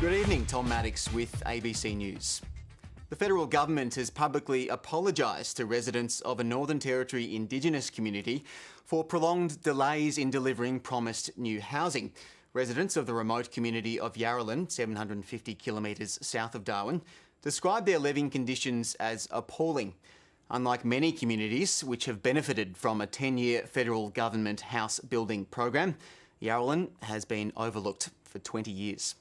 Good evening, Tom Maddox with ABC News. The federal government has publicly apologised to residents of a Northern Territory indigenous community for prolonged delays in delivering promised new housing. Residents of the remote community of Yarralin, 750 kilometres south of Darwin, describe their living conditions as appalling. Unlike many communities which have benefited from a 10-year federal government house building program, Yarralin has been overlooked for 20 years.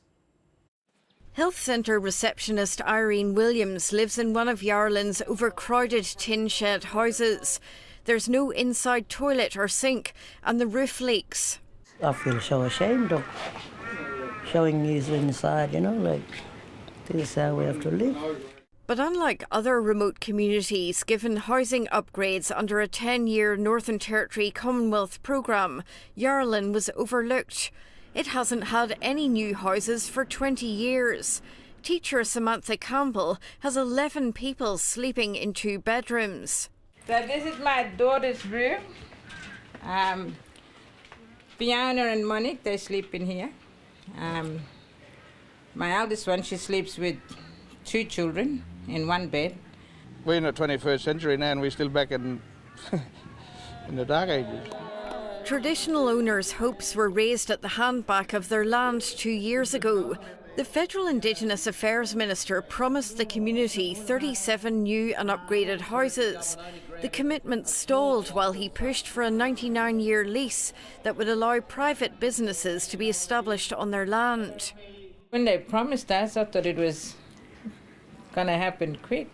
Health Centre receptionist Irene Williams lives in one of Yarralin's overcrowded tin shed houses. There's no inside toilet or sink and the roof leaks. I feel so ashamed of showing you inside, like this is how we have to live. But unlike other remote communities given housing upgrades under a 10-year Northern Territory Commonwealth programme, Yarralin was overlooked. It hasn't had any new houses for 20 years. Teacher Samantha Campbell has 11 people sleeping in 2 bedrooms. So this is my daughter's room. Fiona and Monique, they sleep in here. My eldest one, she sleeps with 2 children in 1 bed. We're in the 21st century now and we're still back in the dark ages. Traditional owners' hopes were raised at the handback of their land 2 years ago. The Federal Indigenous Affairs Minister promised the community 37 new and upgraded houses. The commitment stalled while he pushed for a 99-year lease that would allow private businesses to be established on their land. When they promised us, I thought it was going to happen quick.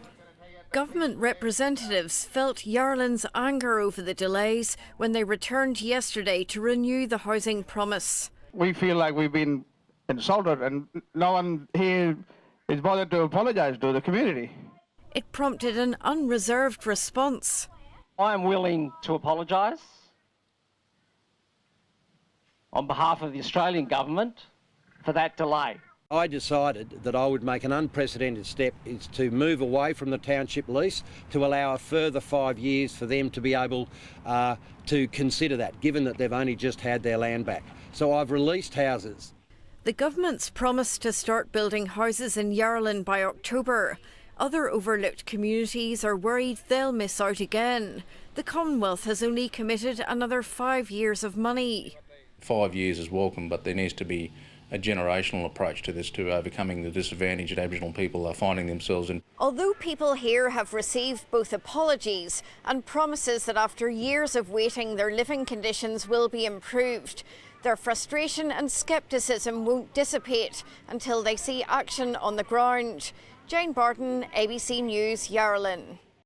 Government representatives felt Yarralin's anger over the delays when they returned yesterday to renew the housing promise. We feel like we've been insulted and no one here is bothered to apologise to the community. It prompted an unreserved response. I am willing to apologise on behalf of the Australian government for that delay. I decided that I would make an unprecedented step is to move away from the township lease to allow a further 5 years for them to be able to consider that, given that they've only just had their land back. So I've released houses. The government's promised to start building houses in Yarralin by October. Other overlooked communities are worried they'll miss out again. The Commonwealth has only committed another 5 years of money. 5 years is welcome, but there needs to be a generational approach to this, to overcoming the disadvantage that Aboriginal people are finding themselves in. Although people here have received both apologies and promises that after years of waiting their living conditions will be improved, their frustration and scepticism won't dissipate until they see action on the ground. Jane Bardon, ABC News, Yarralin.